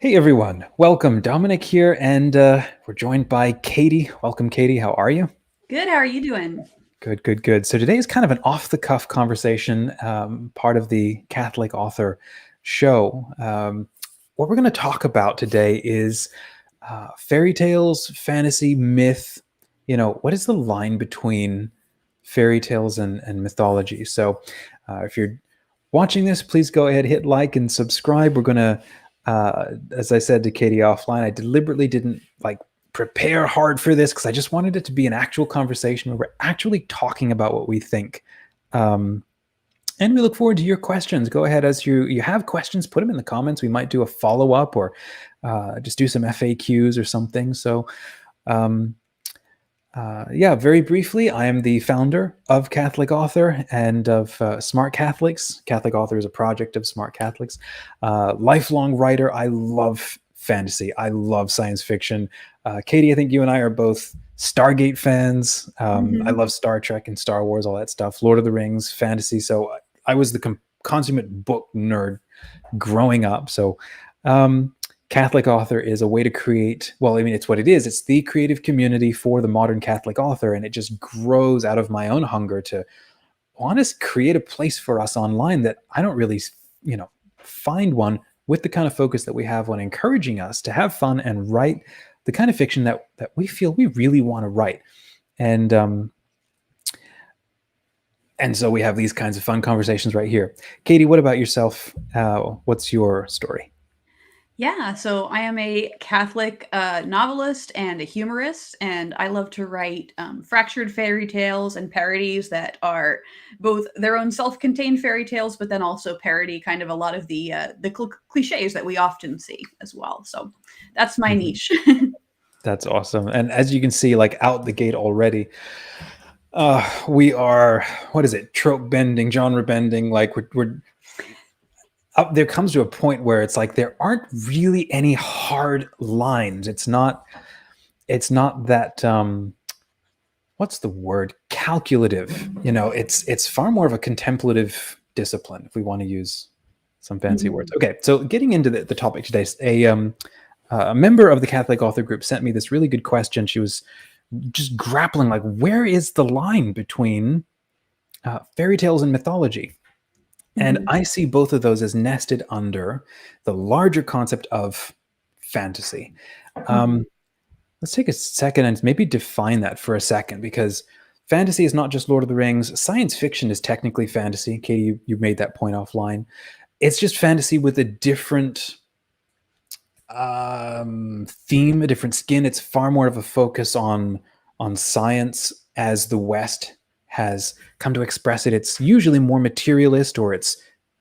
Hey everyone, welcome. Dominic here, and we're joined by Katy. Welcome, Katy. How are you? Good. How are you doing? Good, good, good. So today is kind of an off-the-cuff conversation, part of the Catholic Author show. What we're going to talk about today is fairy tales, fantasy, myth. What is the line between fairy tales and mythology? So if you're watching this, please go ahead, hit like and subscribe. We're going to, as I said to Katy offline, I deliberately didn't prepare hard for this because I just wanted it to be an actual conversation where we're actually talking about what we think. And we look forward to your questions. Go ahead, as you have questions, put them in the comments. We might do a follow-up or just do some FAQs or something. So very briefly, I am the founder of Catholic Author and of Smart Catholics. Catholic Author is a project of Smart Catholics. Lifelong writer. I love fantasy. I love science fiction. Katy, I think you and I are both Stargate fans. I love Star Trek and Star Wars, all that stuff. Lord of the Rings, fantasy. So I was the consummate book nerd growing up. So Catholic Author is a way to create, it's what it is. It's the creative community for the modern Catholic author, and it just grows out of my own hunger to want to create a place for us online that I don't really, find one with the kind of focus that we have on encouraging us to have fun and write the kind of fiction that we feel we really want to write. And so we have these kinds of fun conversations right here. Katy, what about yourself? What's your story? Yeah, so I am a Catholic novelist and a humorist, and I love to write fractured fairy tales and parodies that are both their own self-contained fairy tales, but then also parody kind of a lot of the cliches that we often see as well. So that's my niche. That's awesome. And as you can see, out the gate already, we are, what is it? Trope bending, genre bending. We're up. There comes to a point where it's like there aren't really any hard lines. It's not that what's the word? Calculative. It's far more of a contemplative discipline, if we want to use some fancy words. Okay, so getting into the topic today, a member of the Catholic Author group sent me this really good question. She was just grappling, where is the line between fairy tales and mythology? And I see both of those as nested under the larger concept of fantasy. Let's take a second and maybe define that for a second, because fantasy is not just Lord of the Rings. Science fiction is technically fantasy. Katy, you made that point offline. It's just fantasy with a different theme, a different skin. It's far more of a focus on science as the West has come to express it. It's usually more materialist, or it's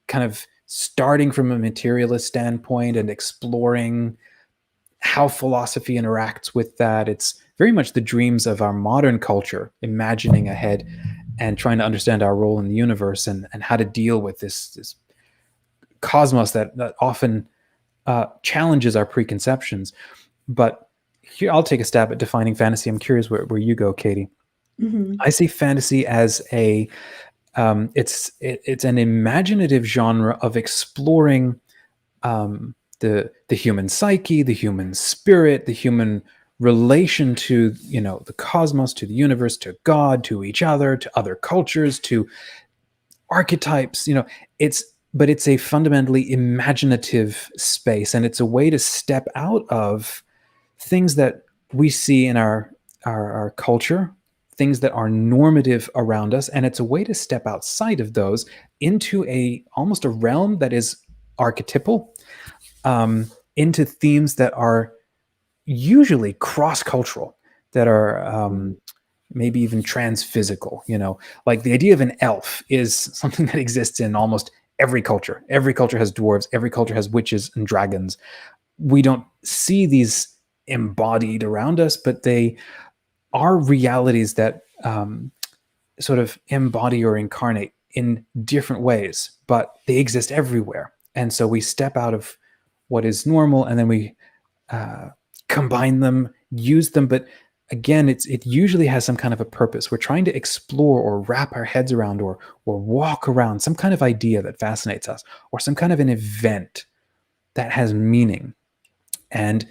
kind of starting from a materialist standpoint and exploring how philosophy interacts with that. It's very much the dreams of our modern culture, imagining ahead and trying to understand our role in the universe and how to deal with this cosmos that often challenges our preconceptions. But here, I'll take a stab at defining fantasy. I'm curious where you go, Katy. I see fantasy as it's an imaginative genre of exploring the human psyche, the human spirit, the human relation to the cosmos, to the universe, to God, to each other, to other cultures, to archetypes. But it's a fundamentally imaginative space, and it's a way to step out of things that we see in our culture, things that are normative around us, and it's a way to step outside of those into almost a realm that is archetypal, into themes that are usually cross-cultural, that are maybe even transphysical. Like the idea of an elf is something that exists in almost every culture. Every culture has dwarves. Every culture has witches and dragons. We don't see these embodied around us, but they are realities that sort of embody or incarnate in different ways, but they exist everywhere. And so we step out of what is normal, and then we combine them, use them. But again, it usually has some kind of a purpose. We're trying to explore or wrap our heads around or walk around some kind of idea that fascinates us, or some kind of an event that has meaning. and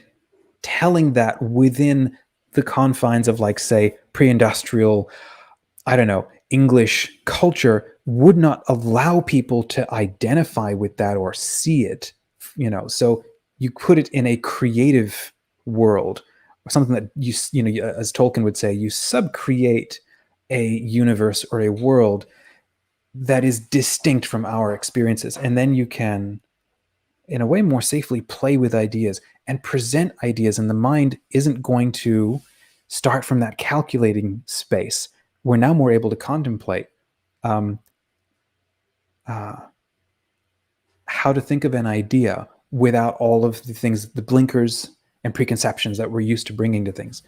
telling that within the confines of, like, say, pre-industrial, I don't know, English culture would not allow people to identify with that or see it, So you put it in a creative world, or something that as Tolkien would say, you subcreate a universe or a world that is distinct from our experiences, and then you can, in a way, more safely play with ideas and present ideas, and the mind isn't going to start from that calculating space. We're now more able to contemplate how to think of an idea without all of the things, the blinkers and preconceptions that we're used to bringing to things.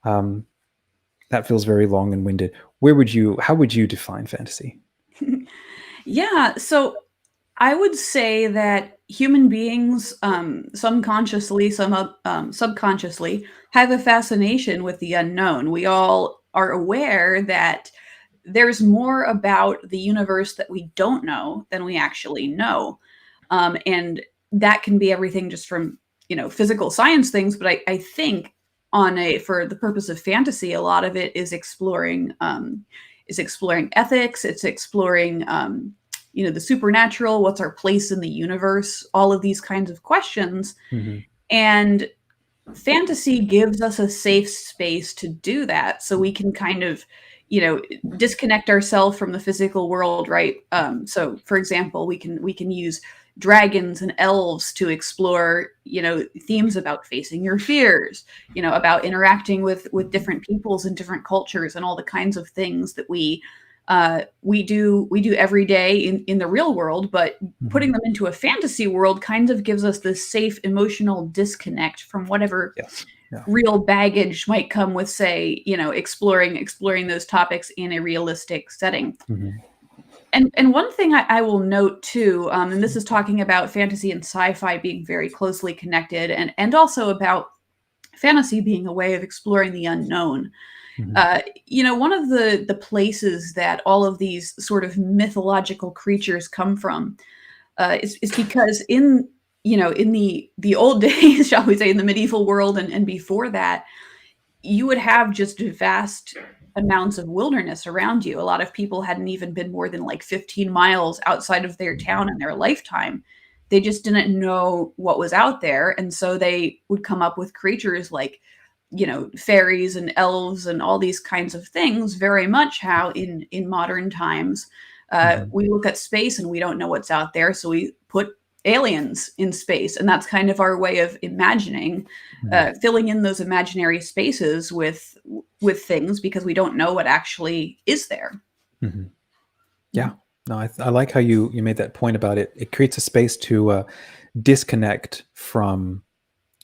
That feels very long and winded. How would you define fantasy? Yeah, so I would say that human beings, some consciously, some subconsciously, have a fascination with the unknown. We all are aware that there's more about the universe that we don't know than we actually know. And that can be everything just from, physical science things, but I think for the purpose of fantasy, a lot of it is exploring ethics, it's exploring the supernatural, what's our place in the universe, all of these kinds of questions. Mm-hmm. And fantasy gives us a safe space to do that, so we can kind of disconnect ourselves from the physical world, right? So for example, we can use dragons and elves to explore themes about facing your fears, about interacting with different peoples and different cultures, and all the kinds of things that we do every day in the real world. But putting them into a fantasy world kind of gives us this safe emotional disconnect from whatever real baggage might come with, say, exploring those topics in a realistic setting. Mm-hmm. And one thing I will note too, and this is talking about fantasy and sci-fi being very closely connected, and also about fantasy being a way of exploring the unknown. Mm-hmm. One of the places that all of these sort of mythological creatures come from is because in the old days, shall we say, in the medieval world and before that, you would have just vast amounts of wilderness around you. A lot of people hadn't even been more than like 15 miles outside of their town in their lifetime. They just didn't know what was out there. And so they would come up with creatures like, fairies and elves and all these kinds of things, very much how in modern times, we look at space and we don't know what's out there. So we put aliens in space, and that's kind of our way of imagining, filling in those imaginary spaces with things, because we don't know what actually is there. Mm-hmm. Yeah, no, I like how you made that point about it. It creates a space to disconnect from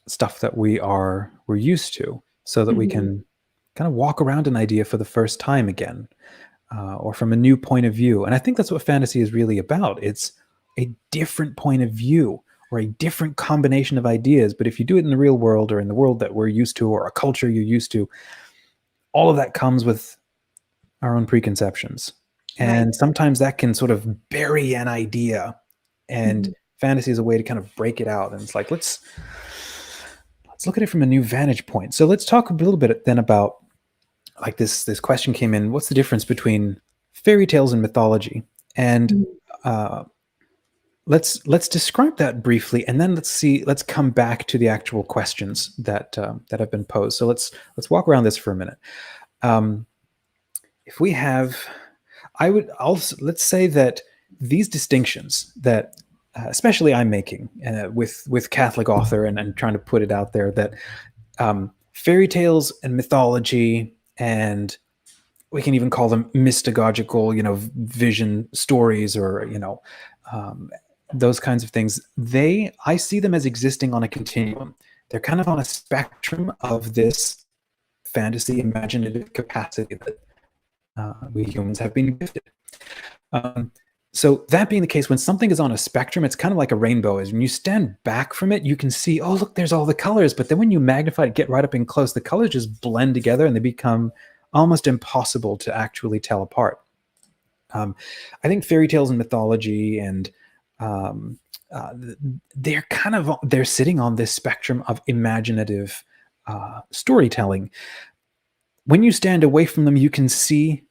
stuff that we're used to, so that we can kind of walk around an idea for the first time again, or from a new point of view. And I think that's what fantasy is really about. It's a different point of view, or a different combination of ideas. But if you do it in the real world, or in the world that we're used to, or a culture you're used to, all of that comes with our own preconceptions. And sometimes that can sort of bury an idea, and fantasy is a way to kind of break it out. And it's like, let's look at it from a new vantage point. So let's talk a little bit then about, like, this question came in: what's the difference between fairy tales and mythology? And let's describe that briefly, and then let's come back to the actual questions that have been posed. So let's walk around this for a minute. If we have, let's say that these distinctions that especially I'm making with CatholicAuthor, and trying to put it out there, that fairy tales and mythology, and we can even call them mystagogical, vision stories, or those kinds of things. I see them as existing on a continuum. They're kind of on a spectrum of this fantasy imaginative capacity that we humans have been gifted. So that being the case, when something is on a spectrum, it's kind of like a rainbow. Is when you stand back from it, you can see, oh, look, there's all the colors. But then when you magnify it, get right up in close, the colors just blend together, and they become almost impossible to actually tell apart. I think fairy tales and mythology and um, they're sitting on this spectrum of imaginative storytelling. When you stand away from them, you can see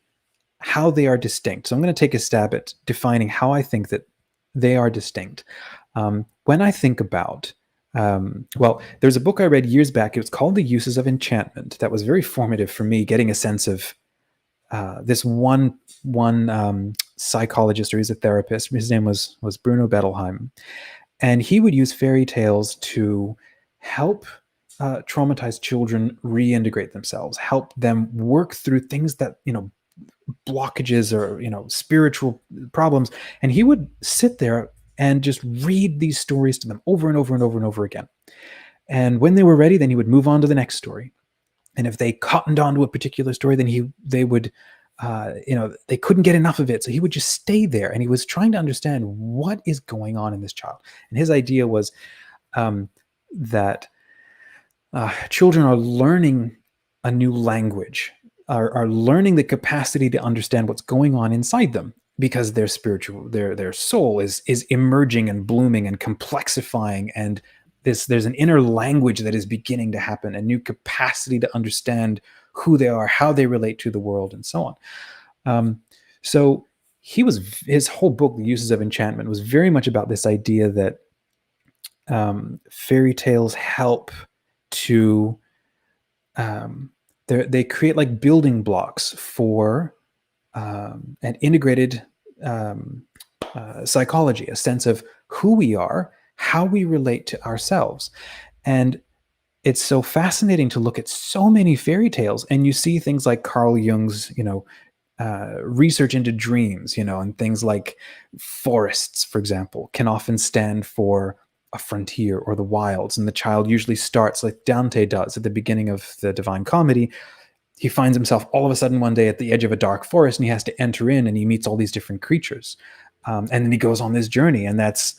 how they are distinct. So I'm going to take a stab at defining how I think that they are distinct. When I think about, well, there's a book I read years back. It was called The Uses of Enchantment. That was very formative for me, getting a sense of this one psychologist, or he's a therapist. His name was Bruno Bettelheim, and he would use fairy tales to help traumatized children reintegrate themselves, help them work through things that, blockages or, spiritual problems. And he would sit there and just read these stories to them over and over and over and over again. And when they were ready, then he would move on to the next story. And if they cottoned onto a particular story, then they would, they couldn't get enough of it. So he would just stay there, and he was trying to understand what is going on in this child. And his idea was that children are learning a new language, are learning the capacity to understand what's going on inside them, because their their soul is emerging and blooming and complexifying, and there's an inner language that is beginning to happen, a new capacity to understand who they are, how they relate to the world, and so on. So his whole book, The Uses of Enchantment, was very much about this idea that fairy tales help to they create like building blocks for an integrated psychology, a sense of who we are, how we relate to ourselves. And it's so fascinating to look at so many fairy tales, and you see things like Carl Jung's, research into dreams, and things like forests, for example, can often stand for a frontier or the wilds. And the child usually starts like Dante does at the beginning of the Divine Comedy. He finds himself all of a sudden one day at the edge of a dark forest, and he has to enter in, and he meets all these different creatures. And then he goes on this journey. And that's,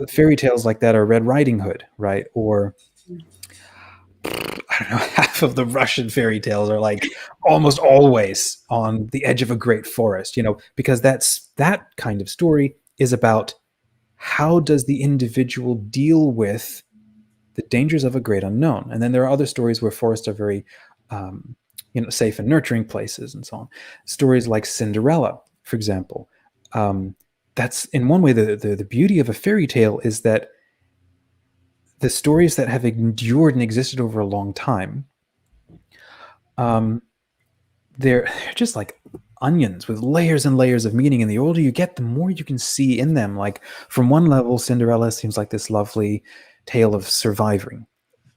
fairy tales like that are Red Riding Hood, right? Or I don't know, half of the Russian fairy tales are like almost always on the edge of a great forest, because that kind of story is about how does the individual deal with the dangers of a great unknown. And then there are other stories where forests are very, safe and nurturing places, and so on. Stories like Cinderella, for example. That's in one way the beauty of a fairy tale is that the stories that have endured and existed over a long time, they're just like onions with layers and layers of meaning. And the older you get, the more you can see in them. Like from one level, Cinderella seems like this lovely tale of surviving,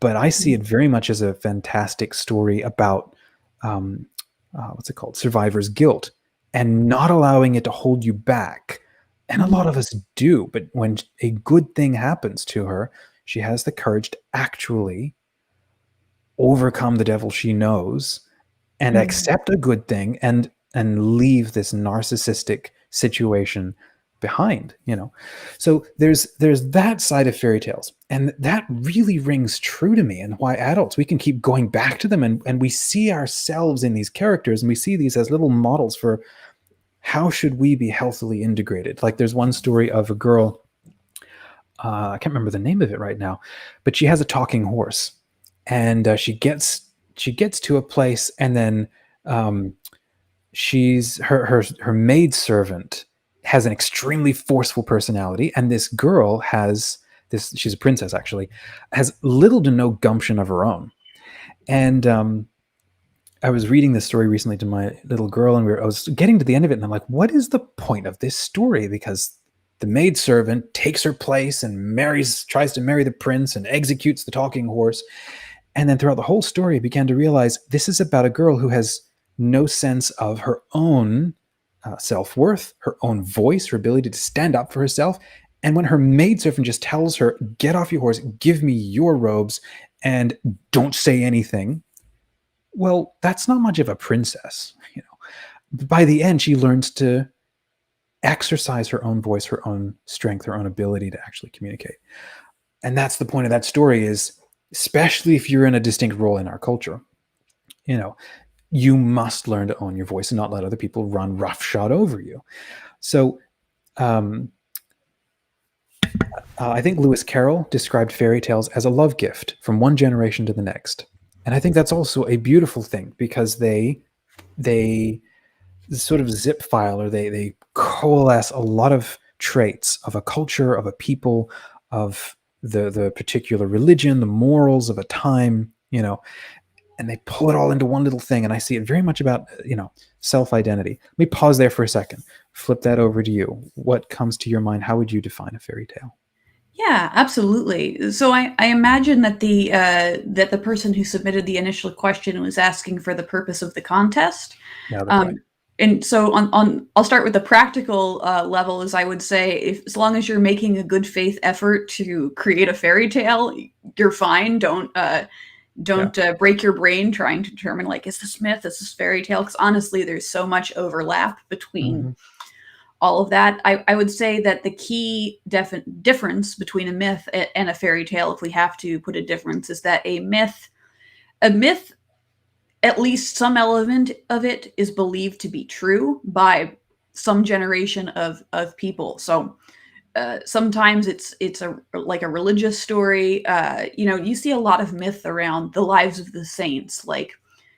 but I see it very much as a fantastic story about what's it called? Survivor's guilt, and not allowing it to hold you back. And a lot of us do, but when a good thing happens to her, she has the courage to actually overcome the devil she knows and accept a good thing and leave this narcissistic situation behind, So there's that side of fairy tales, and that really rings true to me, and why adults, we can keep going back to them, and we see ourselves in these characters, and we see these as little models for how should we be healthily integrated. Like there's one story of a girl, I can't remember the name of it right now, but she has a talking horse, and she gets to a place, and then she's her maid servant has an extremely forceful personality, and this girl she's a princess actually, has little to no gumption of her own. And I was reading this story recently to my little girl, and I was getting to the end of it, and I'm like, what is the point of this story? Because the maidservant takes her place and tries to marry the prince and executes the talking horse. And then throughout the whole story, I began to realize this is about a girl who has no sense of her own self-worth, her own voice, her ability to stand up for herself. And when her maidservant just tells her, get off your horse, give me your robes, and don't say anything, well, that's not much of a princess. By the end, she learns to exercise her own voice, her own strength, her own ability to actually communicate. And that's the point of that story, is especially if you're in a distinct role in our culture, you must learn to own your voice and not let other people run roughshod over you. So I think Lewis Carroll described fairy tales as a love gift from one generation to the next. And I think that's also a beautiful thing, because they sort of zip file, or they coalesce a lot of traits of a culture, of a people, of the particular religion, the morals of a time, and they pull it all into one little thing. And I see it very much about, self-identity. Let me pause there for a second, flip that over to you. What comes to your mind? How would you define a fairy tale? Yeah, absolutely. So I imagine that the person who submitted the initial question was asking for the purpose of the contest. Yeah, that's right. Um, and so on I'll start with the practical level, as I would say, as long as you're making a good faith effort to create a fairy tale, you're fine. Don't break your brain trying to determine, like, is this myth, is this fairy tale? Because honestly, there's so much overlap between Mhm. all of that. I would say that the key difference between a myth and a fairy tale, if we have to put a difference, is that a myth, at least some element of it is believed to be true by some generation of people. So sometimes it's like a religious story. You see a lot of myth around the lives of the saints. Like,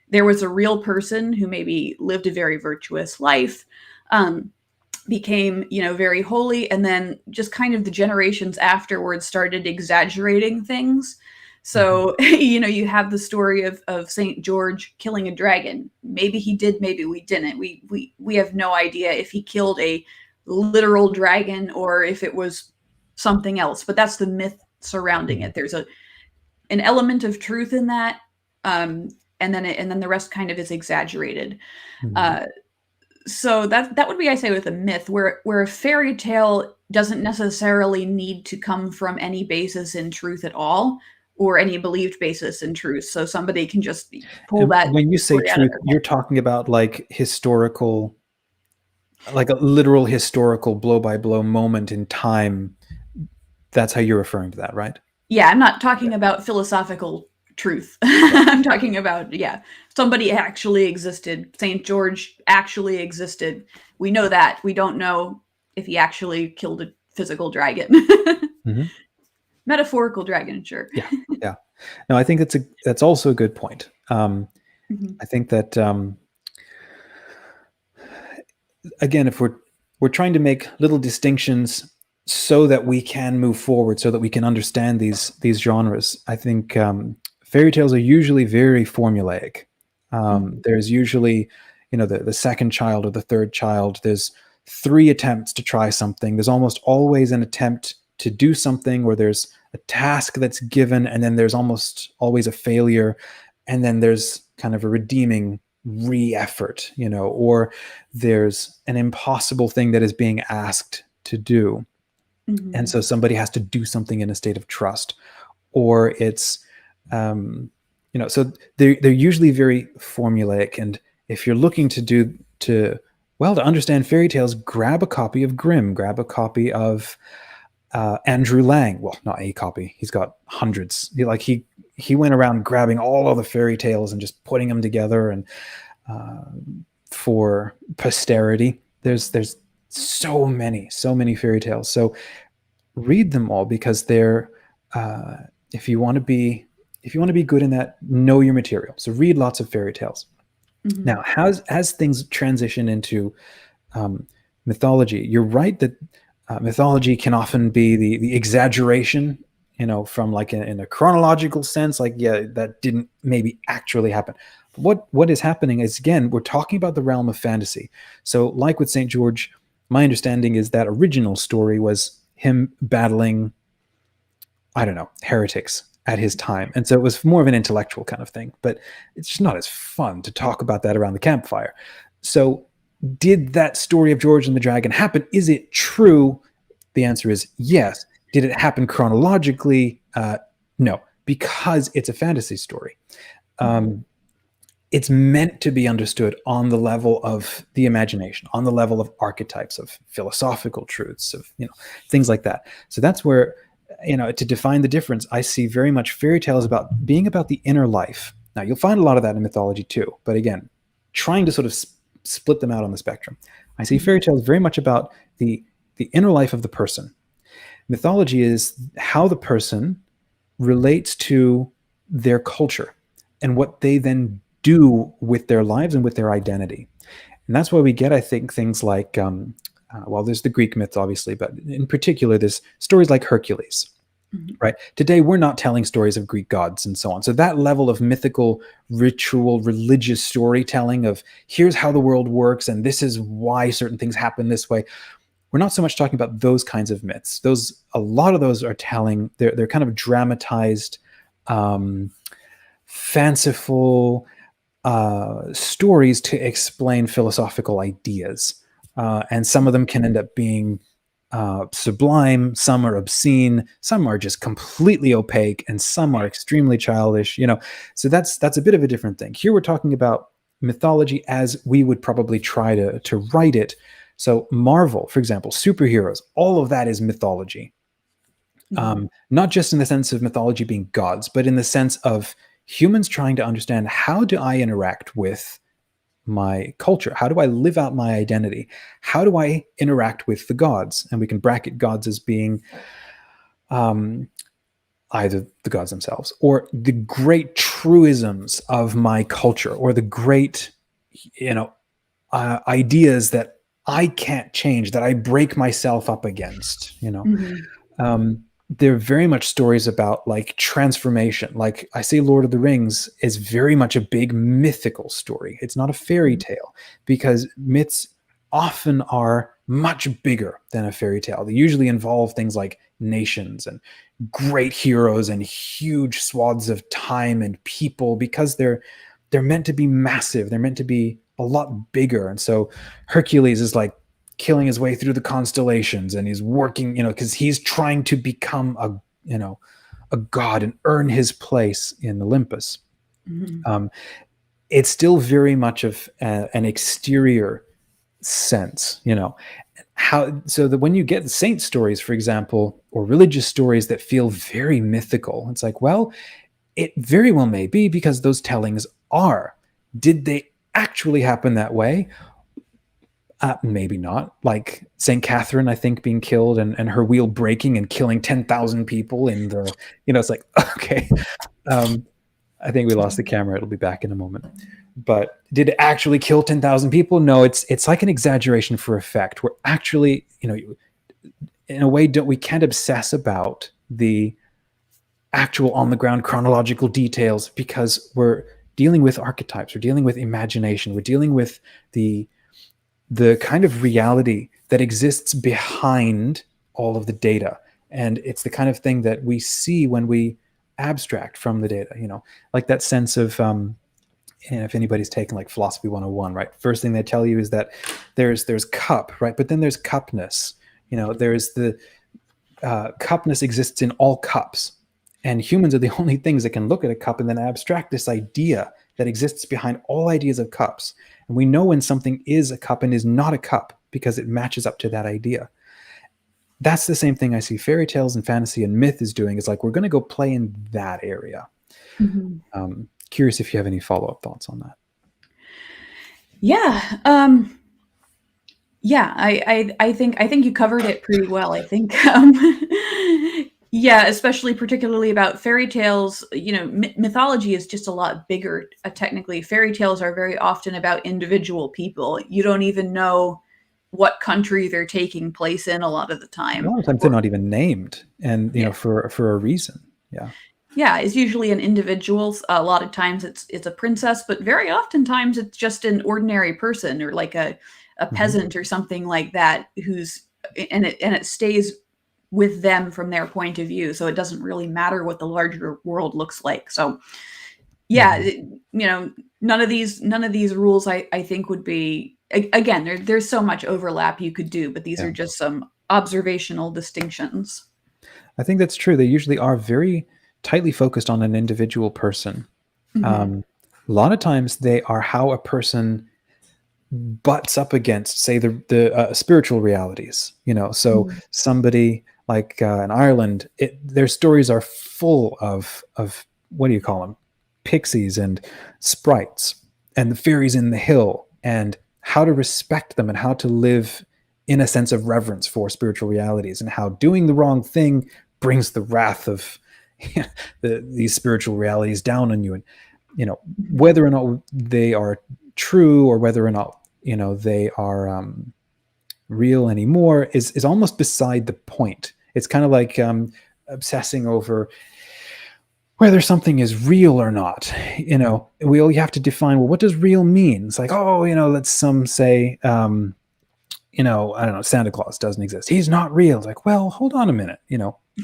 there was a real person who maybe lived a very virtuous life, became, very holy, and then just kind of the generations afterwards started exaggerating things. Mhm. So, you have the story of Saint George killing a dragon. Maybe he did, maybe we didn't. We have no idea if he killed a literal dragon or if it was something else. But that's the myth surrounding Mhm. it. There's an element of truth in that, and then the rest kind of is exaggerated. Mhm. Uh, so that would be, I say, with a myth, where a fairy tale doesn't necessarily need to come from any basis in truth at all, or any believed basis in truth. So somebody can just pull And that when you say story out of truth, their head. you're talking about like historical, like a literal historical blow by blow moment in time. That's how you're referring to that, right? Yeah, I'm not Yeah. talking about philosophical truth. Yeah. I'm talking about, yeah, somebody actually existed. Saint George actually existed. We know that. We don't know if he actually killed a physical dragon. Mhm. Metaphorical dragon, sure. Yeah. Yeah. No, I think that's also a good point. Mhm. I think that again, if we're trying to make little distinctions so that we can move forward, so that we can understand these genres, I think fairy tales are usually very formulaic. Mhm. There's usually, the second child or the third child. There's three attempts to try something. There's almost always an attempt to do something, or there's a task that's given, and then there's almost always a failure, and then there's kind of a redeeming re-effort, or there's an impossible thing that is being asked to do. And Mhm. so somebody has to do something in a state of trust, or it's, so they're usually very formulaic. And if you're looking to understand fairy tales, grab a copy of Grimm, grab a copy of Andrew Lang. Well, not a copy. He's got hundreds. He went around grabbing all of the fairy tales and just putting them together, and uh, for posterity. There's so many fairy tales. So read them all, because they're uh, if you want to be good in that, know your material. So read lots of fairy tales. Now, Mhm. as things transition into um, mythology, you're right that mythology can often be the exaggeration, from like in a chronological sense, like, yeah, that didn't maybe actually happen. But what is happening is, again, we're talking about the realm of fantasy. So like with St. George, my understanding is that original story was him battling, I don't know, heretics at his time. And so it was more of an intellectual kind of thing, but it's just not as fun to talk about that around the campfire. So did that story of George and the Dragon happen? Is it true? The answer is yes. Did it happen chronologically? No, because it's a fantasy story. Mhm. Um, it's meant to be understood on the level of the imagination, on the level of archetypes, of philosophical truths, of things like that. So that's where, to define the difference, I see very much fairy tales about being about the inner life. Now, you'll find a lot of that in mythology too, but again, trying to sort of split them out on the spectrum. I see fairy Mhm. tales very much about the inner life of the person. Mythology is how the person relates to their culture and what they then do with their lives and with their identity. And that's why we get, I think, things like, well, there's the Greek myths, obviously, but in particular, there's stories like Hercules, right? Today, we're not telling stories of Greek gods and so on. So that level of mythical, ritual, religious storytelling of here's how the world works and this is why certain things happen this way. We're not so much talking about those kinds of myths. A lot of those are telling, they're kind of dramatized, fanciful stories to explain philosophical ideas. And some of them can end up being sublime, some are obscene, some are just completely opaque, and some are extremely childish, so that's a bit of a different thing. Here we're talking about mythology as we would probably try to write it. So Marvel, for example, superheroes, all of that is mythology. Not just in the sense of mythology being gods, but in the sense of humans trying to understand, how do I interact with my culture? How do I live out my identity? How do I interact with the gods? And we can bracket gods as being either the gods themselves or the great truisms of my culture, or the great, ideas that I can't change, that I break myself up against, they're very much stories about like transformation. Like I say, Lord of the Rings is very much a big mythical story. It's not a fairy tale, because myths often are much bigger than a fairy tale. They usually involve things like nations and great heroes and huge swaths of time and people, because they're meant to be massive. They're meant to be a lot bigger. And so Hercules is like killing his way through the constellations, and he's working, because he's trying to become a god and earn his place in Olympus. It's still very much of an exterior sense, so that when you get saint stories, for example, or religious stories that feel very mythical, it's like, well, it very well may be, because those tellings are. Did they actually happen that way? Maybe not. Like St. Catherine, I think, being killed and her wheel breaking and killing 10,000 people in the, it's like, okay. I think we lost the camera. It'll be back in a moment. But did it actually kill 10,000 people? No, it's like an exaggeration for effect. We're actually, in a way, we can't obsess about the actual on the ground chronological details, because we're dealing with archetypes. We're dealing with imagination. We're dealing with the kind of reality that exists behind all of the data. And it's the kind of thing that we see when we abstract from the data, like that sense of, and if anybody's taken like philosophy 101, right? First thing they tell you is that there's cup, right? But then there's cupness, there's the cupness exists in all cups. And humans are the only things that can look at a cup and then abstract this idea that exists behind all ideas of cups. And we know when something is a cup and is not a cup, because it matches up to that idea. That's the same thing I see fairy tales and fantasy and myth is doing. Is like, we're going to go play in that area. Curious if you have any follow-up thoughts on that. Yeah. I think you covered it pretty well. I think, yeah, especially particularly about fairy tales, mythology is just a lot bigger. Technically, fairy tales are very often about individual people. You don't even know what country they're taking place in a lot of the time. A lot of times they're not even named, and for a reason. Yeah, it's usually an individual. A lot of times it's a princess, but very oftentimes it's just an ordinary person, or like a peasant or something like that, and it stays with them from their point of view. So it doesn't really matter what the larger world looks like. So yeah, none of these rules I think would be, again, there's so much overlap you could do, but these are just some observational distinctions. I think that's true. They usually are very tightly focused on an individual person. A lot of times they are how a person butts up against, say, the spiritual realities. So somebody like in Ireland, their stories are full of what do you call them? Pixies and sprites and the fairies in the hill, and how to respect them and how to live in a sense of reverence for spiritual realities, and how doing the wrong thing brings the wrath of these spiritual realities down on you. And, whether or not they are true, or whether or not, they are real anymore, is almost beside the point. It's kind of like obsessing over whether something is real or not. You have to define, well, what does real mean? It's like, let's some say, I don't know, Santa Claus doesn't exist. He's not real. It's like, well, hold on a minute.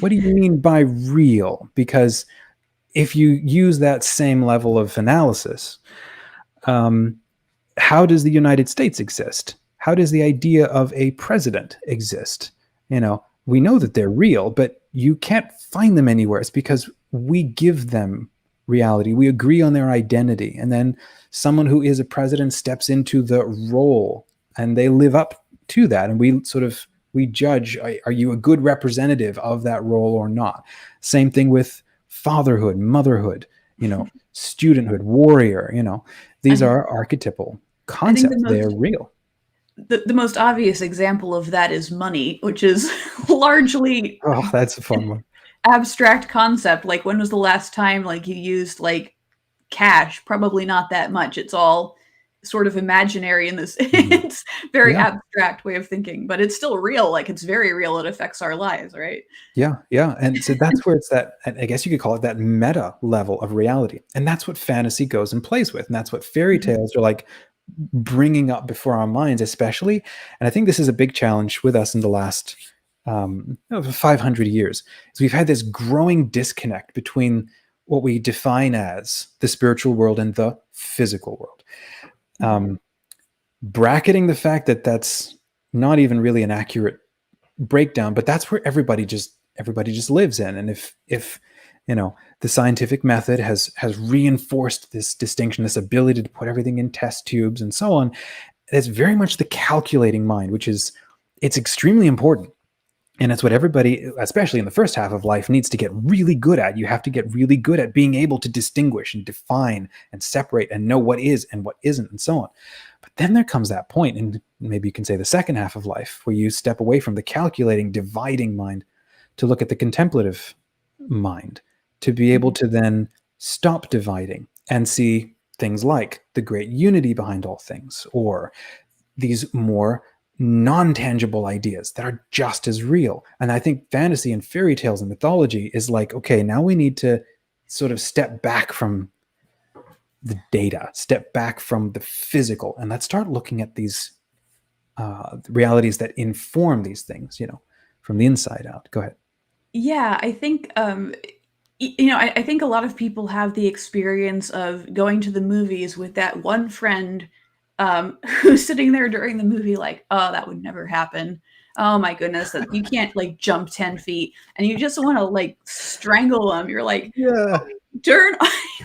What do you mean by real? Because if you use that same level of analysis, how does the United States exist? How does the idea of a president exist? We know that they're real, but you can't find them anywhere. It's because we give them reality. We agree on their identity. And then someone who is a president steps into the role and they live up to that. And we judge, are you a good representative of that role or not? Same thing with fatherhood, motherhood, studenthood, warrior, these are archetypal concepts. They're real. The most obvious example of that is money, which is largely that's a fun one. Abstract concept. Like, when was the last time you used cash? Probably not that much. It's all sort of imaginary in this. It's very abstract way of thinking, but it's still real. It's very real. It affects our lives, right? Yeah. And so that's where it's that, I guess you could call it that meta level of reality. And that's what fantasy goes and plays with. And that's what fairy tales are bringing up before our minds, especially. And I think this is a big challenge with us in the last 500 years, is we've had this growing disconnect between what we define as the spiritual world and the physical world. Bracketing the fact that that's not even really an accurate breakdown, but that's where everybody just lives in. And if the scientific method has reinforced this distinction, this ability to put everything in test tubes and so on, it's very much the calculating mind, it's extremely important. And it's what everybody, especially in the first half of life, needs to get really good at. You have to get really good at being able to distinguish and define and separate and know what is and what isn't and so on. But then there comes that point, and maybe you can say the second half of life, where you step away from the calculating, dividing mind to look at the contemplative mind, to be able to then stop dividing and see things like the great unity behind all things, or these more non-tangible ideas that are just as real. And I think fantasy and fairy tales and mythology is okay, now we need to sort of step back from the data, step back from the physical, and let's start looking at these realities that inform these things, from the inside out. Go ahead. Yeah, I think I think a lot of people have the experience of going to the movies with that one friend who's sitting there during the movie oh, that would never happen. Oh my goodness, that you can't jump 10 feet, and you just want to strangle them. You're turn,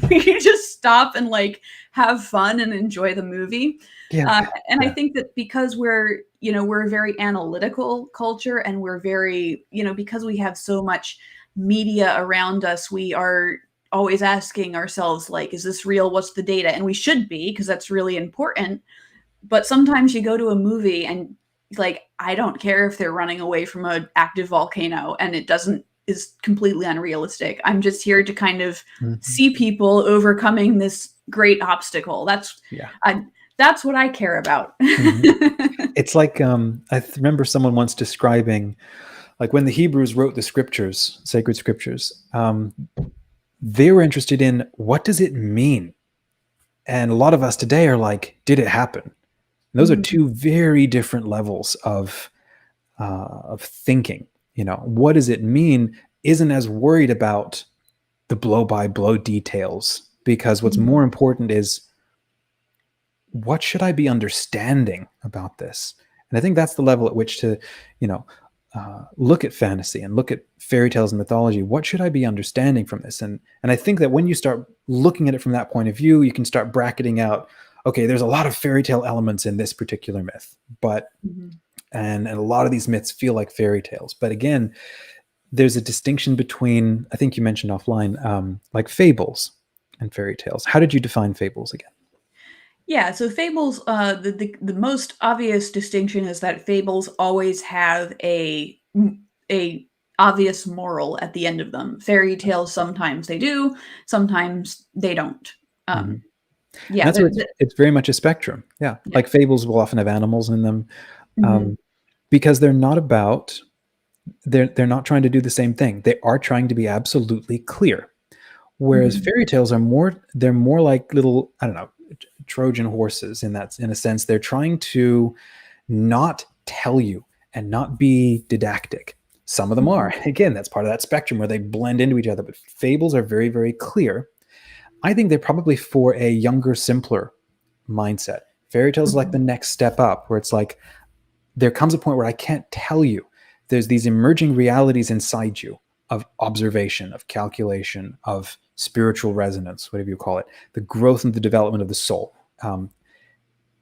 you just stop and have fun and enjoy the movie. I think that because we're a very analytical culture, and we're very, because we have so much media around us, we are always asking ourselves, is this real? What's the data? And we should be, because that's really important. But sometimes you go to a movie and I don't care if they're running away from an active volcano and is completely unrealistic. I'm just here to kind of see people overcoming this great obstacle. That's what I care about. It's I remember someone once describing, when the Hebrews wrote the scriptures, sacred scriptures, they were interested in, what does it mean? And a lot of us today are did it happen? And those are two very different levels of thinking. What does it mean isn't as worried about the blow by blow details, because what's more important is, what should I be understanding about this? And I think that's the level at which to, look at fantasy and look at fairy tales and mythology. What should I be understanding from this? And I think that when you start looking at it from that point of view, you can start bracketing out, okay, there's a lot of fairy tale elements in this particular myth, but and a lot of these myths feel like fairy tales. But again, there's a distinction between, I think you mentioned offline, fables and fairy tales. How did you define fables again? Yeah, so fables, the most obvious distinction is that fables always have a obvious moral at the end of them. Fairy tales, sometimes they do, sometimes they don't. Mhm. Um, And yeah, that's where it's very much a spectrum. Yeah, yeah. like fables will often have animals in them, Mhm, um, because they're not about they're not trying to do the same thing. They are trying to be absolutely clear. Whereas mhm, fairy tales are more like little, I don't know, Trojan horses in a sense. They're trying to not tell you and not be didactic. Some of them mhm, are. Again, that's part of that spectrum where they blend into each other. But fables are very, very clear. I think they're probably for a younger, simpler mindset. Fairy tales is like mhm, the next step up, where it's like there comes a point where I can't tell you. There's these emerging realities inside you of observation, of calculation, of spiritual resonance, whatever you call it, the growth and the development of the soul.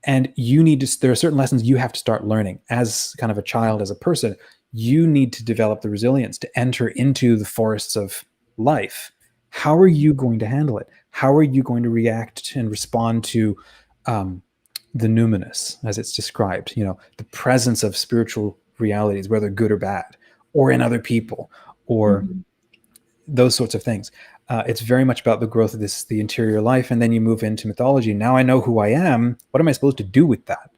And you need to, there are certain lessons you have to start learning as kind of a child, as a person. You need to develop the resilience to enter into the forests of life. How are mhm, you going to handle it? How are you going to react and respond to um, the numinous, as it's described? You know, the presence of spiritual realities, whether good or bad, or in other people, or mhm, those sorts of things. It's very much about the growth of the interior life, and then you move into mythology. Now I know who I am. What am I supposed to do with that?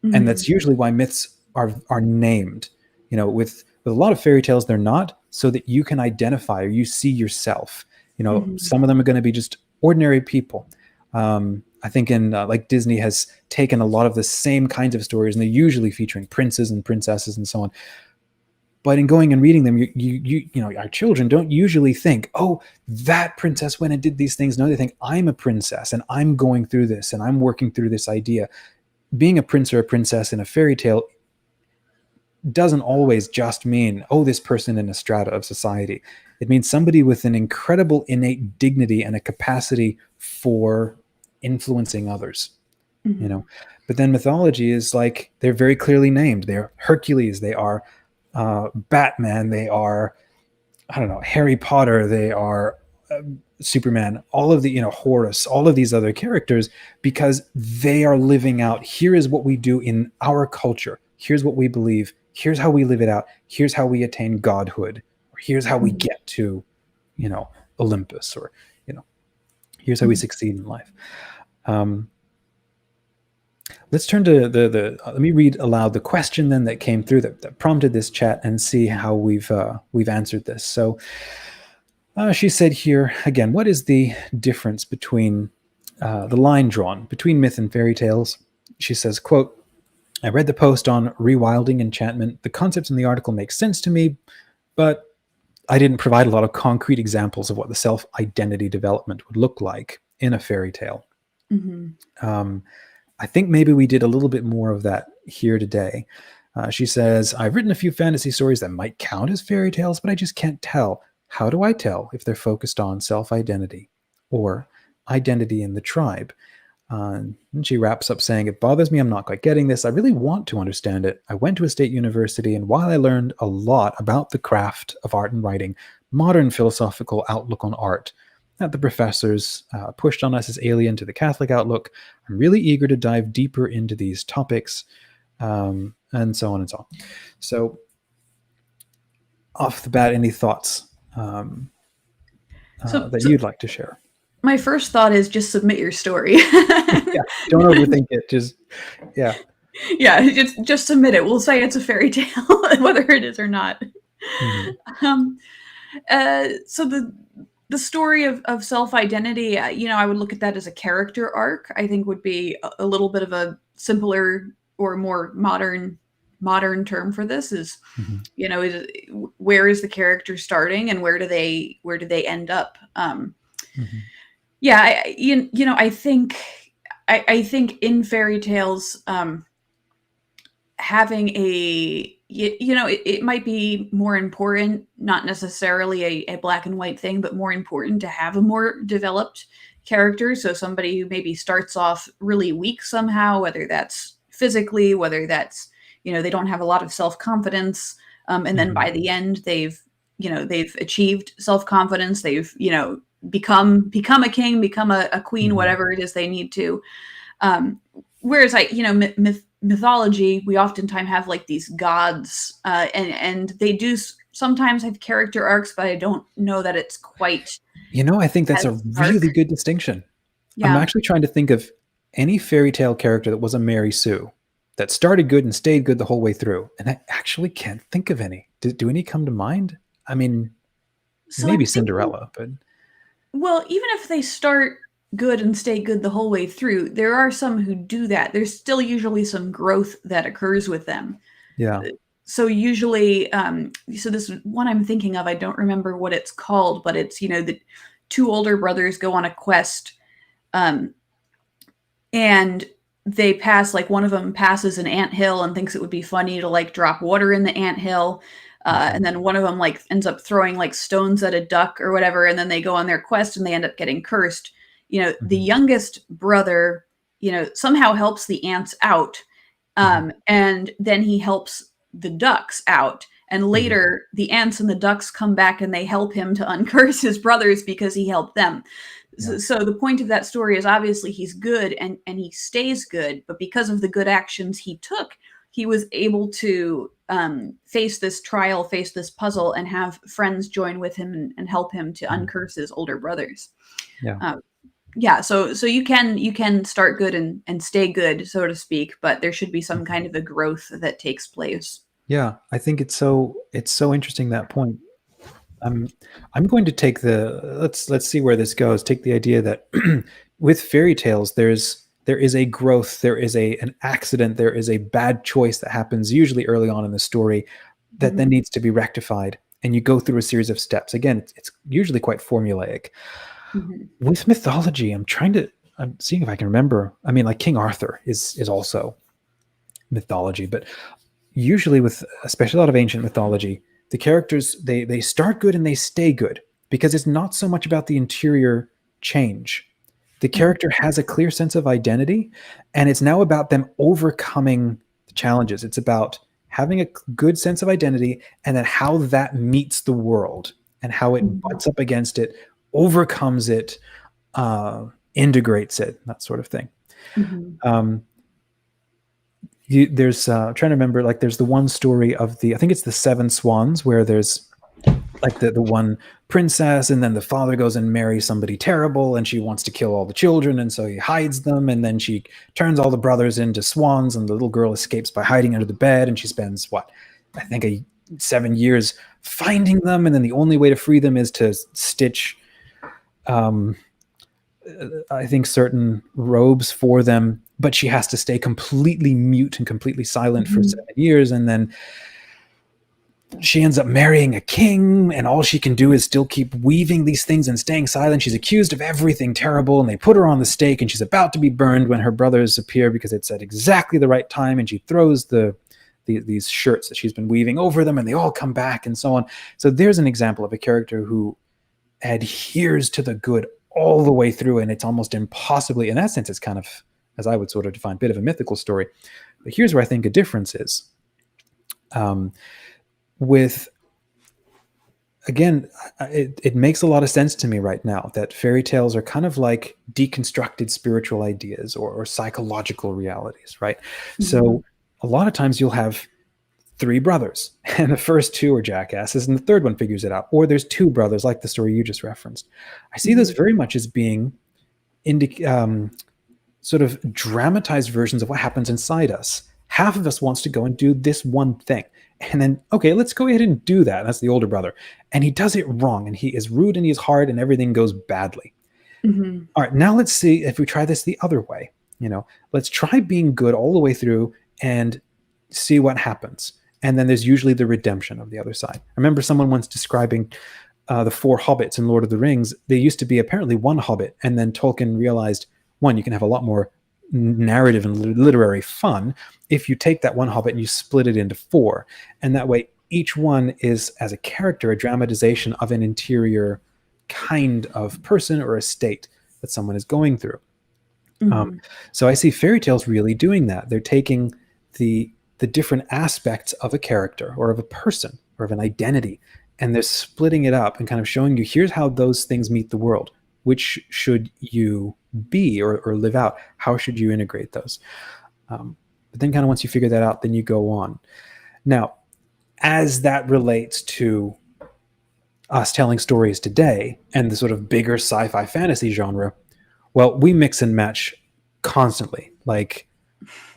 And mhm, that's usually why myths are named. You know, with a lot of fairy tales, they're not, so that you can identify or you see yourself. You know, mhm, some of them are going to be just ordinary people. I think in like Disney has taken a lot of the same kinds of stories, and they're usually featuring princes and princesses and so on. But in going and reading them, you know, our children don't usually think, oh, that princess went and did these things. No, they think I'm a princess and I'm going through this and I'm working through this idea. Being a prince or a princess in a fairy tale doesn't always just mean, oh, this person in a strata of society. It means somebody with an incredible innate dignity and a capacity for influencing others, you know. mhm, But then mythology is like, they're very clearly named. They're Hercules, they are Batman, they are, I don't know, Harry Potter, they are Superman, all of the, you know, Horus, all of these other characters, because they are living out, here is what we do in our culture. Here's what we believe. Here's how we live it out. Here's how we attain godhood. Or here's how we mhm, get to, you know, Olympus, or, you know, here's how we mhm. succeed in life. Um, let's turn to let me read aloud the question then that came through that prompted this chat, and see how we've answered this. So she said here again, what is the difference between the line drawn between myth and fairy tales? She says, quote, I read the post on rewilding enchantment. The concepts in the article make sense to me, but I didn't provide a lot of concrete examples of what the self-identity development would look like in a fairy tale. Mhm. Um, I think maybe we did a little bit more of that here today. She says, I've written a few fantasy stories that might count as fairy tales, but I just can't tell. How do I tell if they're focused on self identity or identity in the tribe? And she wraps up saying, it bothers me. I'm not quite getting this. I really want to understand it. I went to a state university, and while I learned a lot about the craft of art and writing, modern philosophical outlook on art, that the professors pushed on us as alien to the Catholic outlook, I'm really eager to dive deeper into these topics, and so on and so on. So, off the bat, any thoughts So, that so you'd like to share? my first thought is just submit your story. Yeah, don't overthink it. Just, yeah. Yeah, just submit it. We'll say it's a fairy tale, whether it is or not. Mhm. Um, so the story of self identity, you know, I would look at that as a character arc. I think would be a little bit of a simpler or more modern term for this. Is, Mhm. you know, where is the character starting and where do they end up? Mhm. Yeah, you know, I think in fairy tales, having you know, it might be more important, not necessarily a black and white thing, but more important to have a more developed character. So somebody who maybe starts off really weak somehow, whether that's physically, whether that's, you know, they don't have a lot of self-confidence, and then Mhm. by the end they've achieved self-confidence, they've, you know, become a king, become a queen, Mhm. whatever it is they need to. Whereas mythology, we oftentimes have like these gods, and they do sometimes have character arcs, but I don't know that it's quite I think that's a as really dark. good distinction. I'm Yeah. actually trying to think of any fairy tale character that was a Mary Sue that started good and stayed good the whole way through. And I actually can't think of any. Do any come to mind? I mean, So maybe I'm thinking, Cinderella, but well, even if they start good and stay good the whole way through, there are some who do that. There's still usually some growth that occurs with them. yeah. So usually, so this one I'm thinking of, I don't remember what it's called, but it's, the two older brothers go on a quest, um, and they pass, like, one of them passes an anthill and thinks it would be funny to, like, drop water in the anthill. Mhm. And then one of them, like, ends up throwing, like, stones at a duck or whatever, and then they go on their quest and they end up getting cursed. The Mhm. youngest brother, somehow helps the ants out, Mhm. and then he helps the ducks out. And Mhm. later, the ants and the ducks come back and they help him to uncurse his brothers because he helped them. Yeah. So the point of that story is obviously he's good and he stays good, but because of the good actions he took, he was able to face this trial, face this puzzle, and have friends join with him and help him to Mhm. uncurse his older brothers. Yeah. Uh, yeah, so you can start good and stay good, so to speak, but there should be some Mhm. kind of a growth that takes place. Yeah. I think it's so interesting, that point. I'm I'm going to take let's see where this goes. Take the idea that with fairy tales, there is a growth, there is an accident, there is a bad choice that happens usually early on in the story that then Mhm, needs to be rectified, and you go through a series of steps. Again, it's usually quite formulaic. mhm, With mythology, I'm seeing if I can remember. I mean, like King Arthur is also mythology, but usually with especially a lot of ancient mythology, the characters they start good and they stay good because it's not so much about the interior change. The mhm, character has a clear sense of identity, and it's now about them overcoming the challenges. It's about having a good sense of identity and then how that meets the world and how it mhm, butts up against it, overcomes it, uh, integrates it, that sort of thing. mhm, Um, there's I'm trying to remember, like there's the one story of I think it's the Seven Swans, where there's like the one princess, and then the father goes and marries somebody terrible and she wants to kill all the children, and so he hides them, and then she turns all the brothers into swans, and the little girl escapes by hiding under the bed, and she spends what I think 7 years finding them, and then the only way to free them is to stitch um, I think certain robes for them, but she has to stay completely mute and completely silent for mhm, 7 years. And then she ends up marrying a king, and all she can do is still keep weaving these things and staying silent. She's accused of everything terrible, and they put her on the stake, and she's about to be burned when her brothers appear because it's at exactly the right time, and she throws these shirts that she's been weaving over them, and they all come back, and so on. So there's an example of a character who adheres to the good all the way through, and it's almost impossibly, in that sense, it's kind of, as I would sort of define, a bit of a mythical story. But here's where I think a difference is. With Again, it makes a lot of sense to me right now that fairy tales are kind of like deconstructed spiritual ideas, or psychological realities, right? mhm, So a lot of times you'll have three brothers, and the first two are jackasses, and the third one figures it out. Or there's two brothers, like the story you just referenced. I see this mhm, very much as being sort of dramatized versions of what happens inside us. Half of us wants to go and do this one thing. And then, okay, let's go ahead and do that. That's the older brother. And he does it wrong, and he is rude, and he's hard, and everything goes badly. mhm, All right, now let's see if we try this the other way. Let's try being good all the way through and see what happens. And then there's usually the redemption of the other side. I remember someone once describing the four hobbits in Lord of the Rings. They used to be apparently one hobbit, and then Tolkien realized, one, you can have a lot more narrative and literary fun if you take that one hobbit and you split it into four, and that way each one is, as a character, a dramatization of an interior kind of person or a state that someone is going through. Um, mhm, so I see fairy tales really doing that. They're taking the different aspects of a character or of a person or of an identity, and they're splitting it up and kind of showing you, here's how those things meet the world. which should you be or live out? How should you integrate those? But then kind of once you figure that out, then you go on. Now, as that relates to us telling stories today and the sort of bigger sci-fi fantasy genre, well, we mix and match constantly. Like,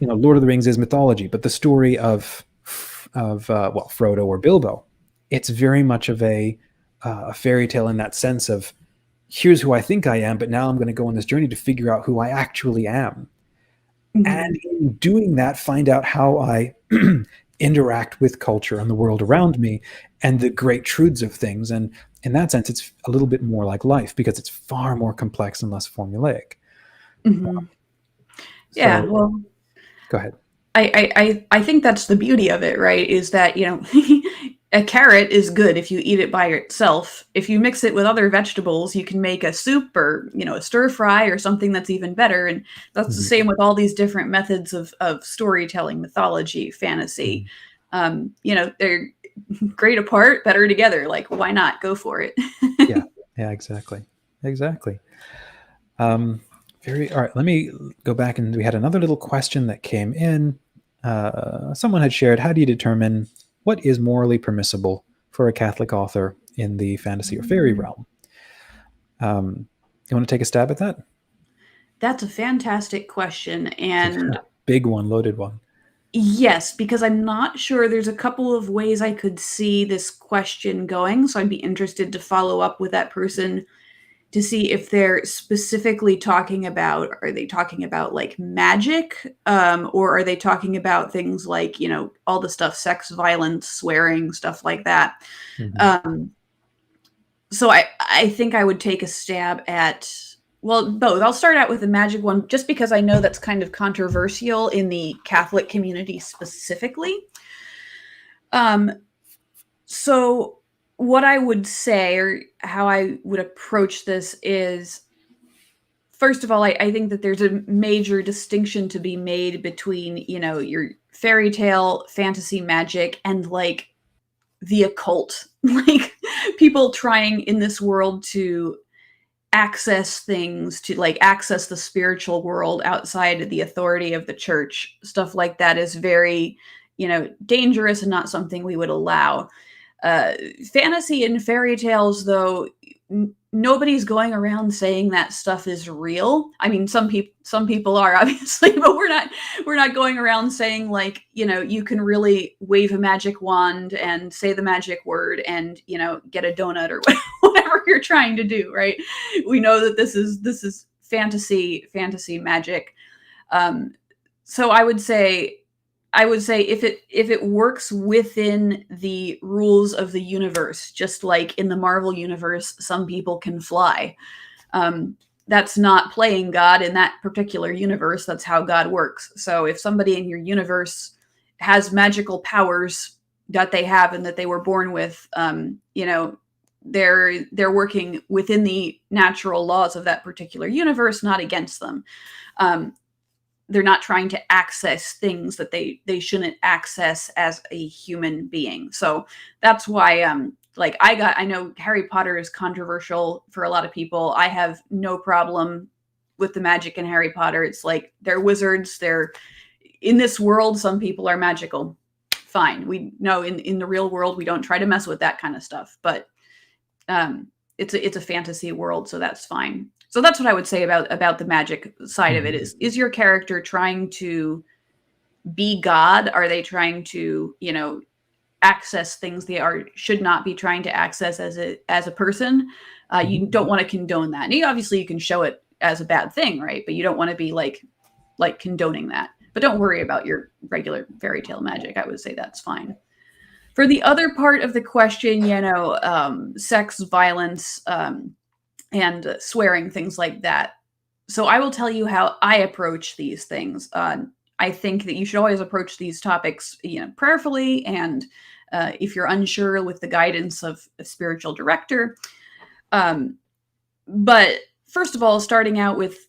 Lord of the Rings is mythology, but the story of Frodo or Bilbo, it's very much of a fairy tale in that sense of, here's who I think I am, but now I'm going to go on this journey to figure out who I actually am. Mhm. And in doing that, find out how I interact with culture and the world around me and the great truths of things. And in that sense, it's a little bit more like life because it's far more complex and less formulaic. Mhm. Yeah, So, well, go ahead. I think that's the beauty of it, right? Is that, a carrot is good if you eat it by itself. If you mix it with other vegetables, you can make a soup or, a stir fry or something that's even better. And that's the Mhm. same with all these different methods of storytelling, mythology, fantasy. They're great apart, better together. Like, why not? Go for it. Yeah, exactly. All right, let me go back, and we had another little question that came in. Someone had shared, how do you determine what is morally permissible for a Catholic author in the fantasy or fairy realm? You want to take a stab at that? That's a fantastic question. And Big one, loaded one. yes, because I'm not sure. There's a couple of ways I could see this question going. So I'd be interested to follow up with that person to see if they're specifically are they talking about like magic? Or are they talking about things like, all the stuff, sex, violence, swearing, stuff like that? Mhm. So I think I would take a stab at, well, both. I'll start out with the magic one just because I know that's kind of controversial in the Catholic community specifically. So what I would say, or how I would approach this, is first of all, I think that there's a major distinction to be made between, your fairy tale, fantasy magic, and like the occult. Like people trying in this world to access things, to like access the spiritual world outside of the authority of the church. Stuff like that is very, dangerous and not something we would allow. Uh, Fantasy and fairy tales, though, nobody's going around saying that stuff is real. I mean, some people are obviously, but we're not going around saying like, you can really wave a magic wand and say the magic word and get a donut or whatever you're trying to do, right? We know that this is fantasy magic. So I would say if it works within the rules of the universe, just like in the Marvel universe, some people can fly. That's not playing God in that particular universe. That's how God works. So if somebody in your universe has magical powers that they have and that they were born with, they're working within the natural laws of that particular universe, not against them. They're not trying to access things that they shouldn't access as a human being. So that's why I know Harry Potter is controversial for a lot of people. I have no problem with the magic in Harry Potter. It's like they're wizards. They're in this world. Some people are magical. Fine. We know in the real world we don't try to mess with that kind of stuff. But it's a fantasy world, so that's fine. So that's what I would say about the magic side of it. Is your character trying to be God? Are they trying to, access things they should not be trying to access as a person? You don't want to condone that. And obviously you can show it as a bad thing, right? But you don't want to be like condoning that. But don't worry about your regular fairy tale magic. I would say that's fine. For the other part of the question, sex, violence, and swearing, things like that. So I will tell you how I approach these things. I think that you should always approach these topics, prayerfully, and if you're unsure, with the guidance of a spiritual director. But first of all, starting out with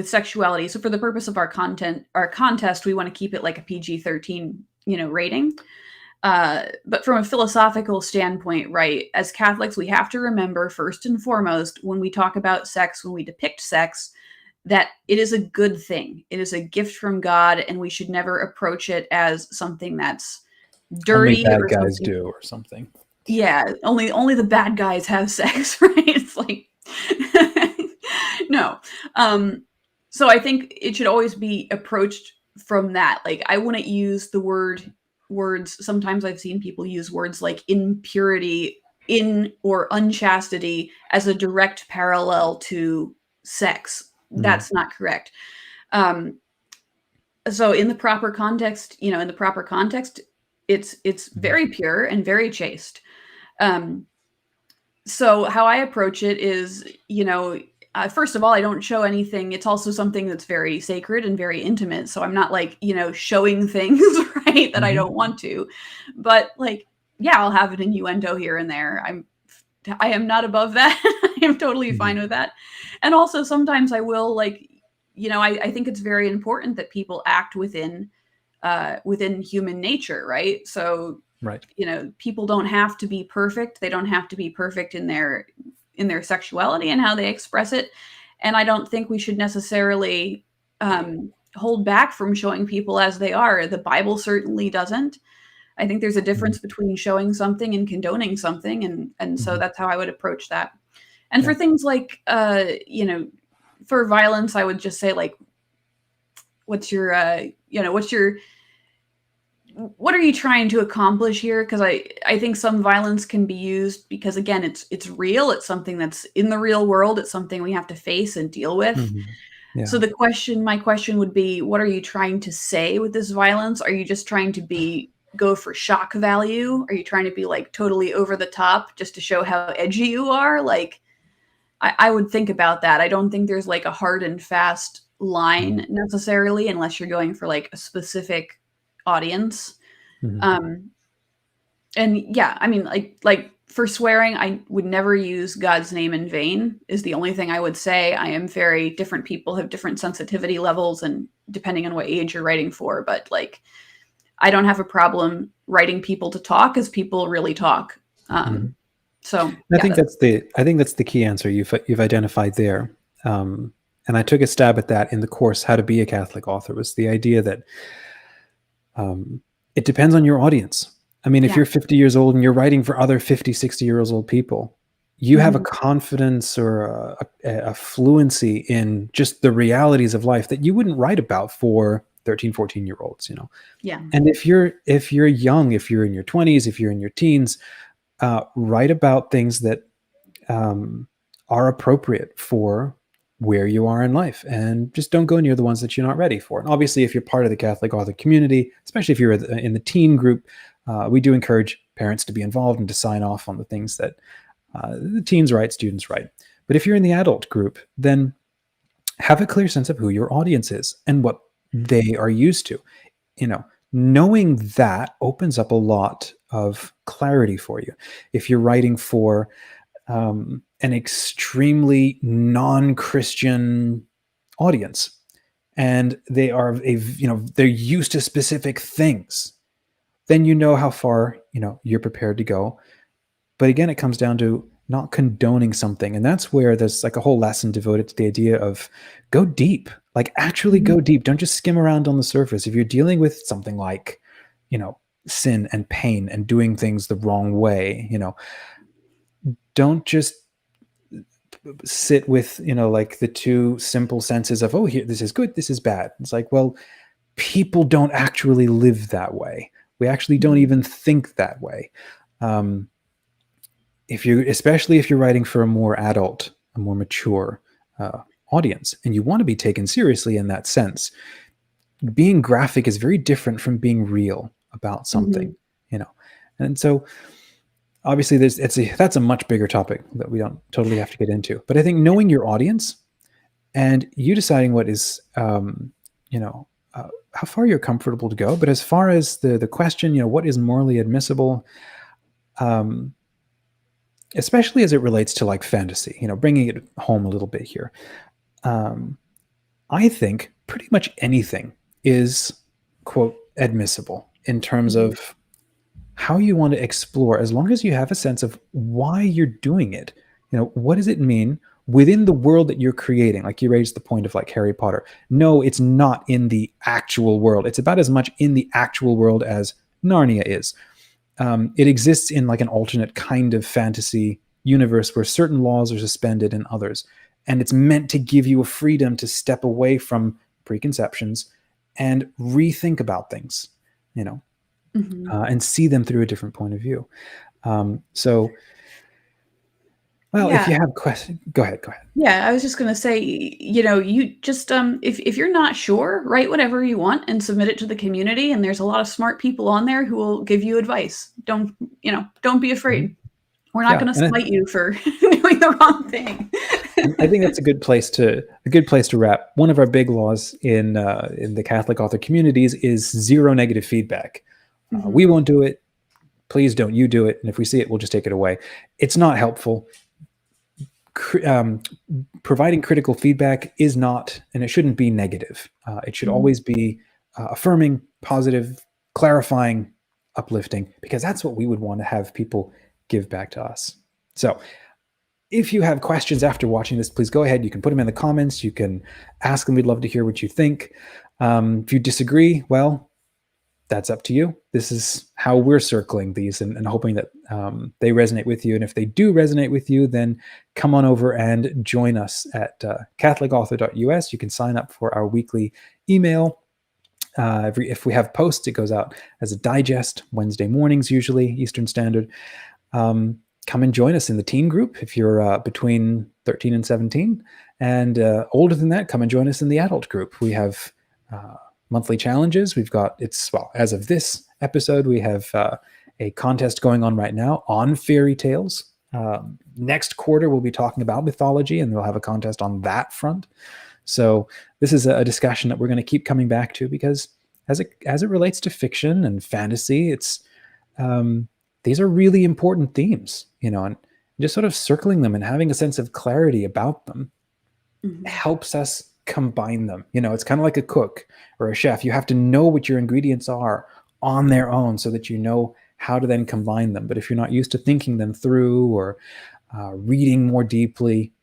sexuality. So for the purpose of our contest, we want to keep it like a PG-13, rating. But from a philosophical standpoint, right, as Catholics, we have to remember first and foremost when we talk about sex, when we depict sex, that it is a good thing. It is a gift from God, and we should never approach it as something that's Only dirty bad or guys something. do, or something. Yeah, only the bad guys have sex, right? It's like no. So I think it should always be approached from that. Like I wouldn't use the words. Sometimes I've seen people use words like impurity, in or unchastity as a direct parallel to sex. Mm. That's not correct. Um, so in the proper context, in the proper context, it's Mhm. very pure and very chaste. Um, so how I approach it is, first of all, I don't show anything. It's also something that's very sacred and very intimate. So I'm not like, showing things, right, that I Mhm. don't want to. But like, yeah, I'll have an innuendo here and there. I am not above that. I am totally Mhm. fine with that. And also sometimes I will like, I think it's very important that people act within human nature, right? So Right. people don't have to be perfect. They don't have to be perfect in their sexuality and how they express it. And I don't think we should necessarily hold back from showing people as they are. The Bible certainly doesn't. I think there's a Mhm. difference between showing something and condoning something, and so Mhm. that's how I would approach that. And Yeah. for things like for violence, I would just say like, what's your what are you trying to accomplish here? Because I think some violence can be used because again, it's real. It's something that's in the real world. It's something we have to face and deal with. Mhm. So Yeah. my question would be, what are you trying to say with this violence? Are you just trying to go for shock value? Are you trying to be like totally over the top just to show how edgy you are? Like, I would think about that. I don't think there's like a hard and fast Mhm. line necessarily, unless you're going for like a specific audience. Mhm. Um, and yeah, I mean, like for swearing, I would never use God's name in vain. Is the only thing I would say. I am very different. People have different sensitivity levels, and depending on what age you're writing for, but like I don't have a problem writing people to talk as people really talk. Mhm. So I yeah, think that's the key answer you've identified there. Um, and I took a stab at that in the course "How to Be a Catholic Author." Was the idea that um, it depends on your audience. I mean, if yeah, you're 50 years old and you're writing for other 50, 60 years old people, you have a mhm, confidence or a fluency in just the realities of life that you wouldn't write about for 13, 14 year olds, yeah, And if you're young, if you're in your 20s, if you're in your teens, write about things that um, are appropriate for where you are in life, and just don't go near the ones that you're not ready for. And obviously, if you're part of the Catholic author community, especially if you're in the teen group, we do encourage parents to be involved and to sign off on the things that the teens write, students write. But if you're in the adult group, then have a clear sense of who your audience is and what they are used to. You know, knowing that opens up a lot of clarity for you. If you're writing for an extremely non-Christian audience, and they're used to specific things, then you know how far you're prepared to go. But again, it comes down to not condoning something, and that's where there's like a whole lesson devoted to the idea of go deep, like actually mhm, go deep. Don't just skim around on the surface. If you're dealing with something like you know sin and pain and doing things the wrong way, don't just sit with like the two simple senses of, oh, here, this is good, this is bad. It's like, well, people don't actually live that way. We actually don't mhm, even think that way. um, especially if you're writing for a more adult, a more mature audience, and you want to be taken seriously in that sense, being graphic is very different from being real about something, mhm, you know and so obviously that's a much bigger topic that we don't totally have to get into. But I think knowing your audience and you deciding what is you know how far you're comfortable to go. But as far as the question, what is morally admissible, um, especially as it relates to like fantasy, bringing it home a little bit here, um, I think pretty much anything is, quote, admissible in terms mhm, of how you want to explore, as long as you have a sense of why you're doing it. What does it mean within the world that you're creating? Like you raised the point of like Harry Potter. No, it's not in the actual world. It's about as much in the actual world as Narnia is. It exists in like an alternate kind of fantasy universe where certain laws are suspended and others. And it's meant to give you a freedom to step away from preconceptions and rethink about things, and see them through a different point of view. If you have questions, go ahead. Yeah, I was just gonna say, you just if you're not sure, write whatever you want and submit it to the community. And there's a lot of smart people on there who will give you advice. Don't be afraid. Mhm. We're not Yeah, going to and spite you for doing the wrong thing. I think that's a good place to wrap. One of our big laws in the Catholic author communities is zero negative feedback. Mhm. We won't do it. Please don't you do it. And if we see it, we'll just take it away. It's not helpful. Providing critical feedback is not, and it shouldn't be negative. It should Mhm. always be affirming, positive, clarifying, uplifting, because that's what we would want to have people give back to us. So if you have questions after watching this, please go ahead. You can put them in the comments. You can ask them. We'd love to hear what you think. If you disagree, well, that's up to you. This is how we're circling these and hoping that they resonate with you. And if they do resonate with you, then come on over and join us at CatholicAuthor.us. You can sign up for our weekly email. If we have posts, it goes out as a digest Wednesday mornings, usually Eastern Standard. Come and join us in the teen group if you're between 13 and 17. And older than that, come and join us in the adult group. We have monthly challenges. As of this episode, we have a contest going on right now on fairy tales. Next quarter, we'll be talking about mythology, and we'll have a contest on that front. So this is a discussion that we're going to keep coming back to, because as it relates to fiction and fantasy, it's these are really important themes, and just sort of circling them and having a sense of clarity about them helps us combine them. It's kind of like a cook or a chef. You have to know what your ingredients are on their own so that you know how to then combine them. But if you're not used to thinking them through or reading more deeply,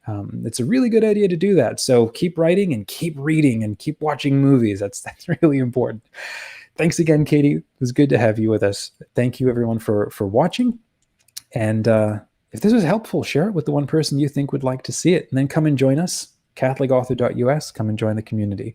it's a really good idea to do that. So keep writing and keep reading and keep watching movies. That's really important. Thanks again, Katy. It was good to have you with us. Thank you, everyone, for watching. And if this was helpful, share it with the one person you think would like to see it. And then come and join us, CatholicAuthor.us. Come and join the community.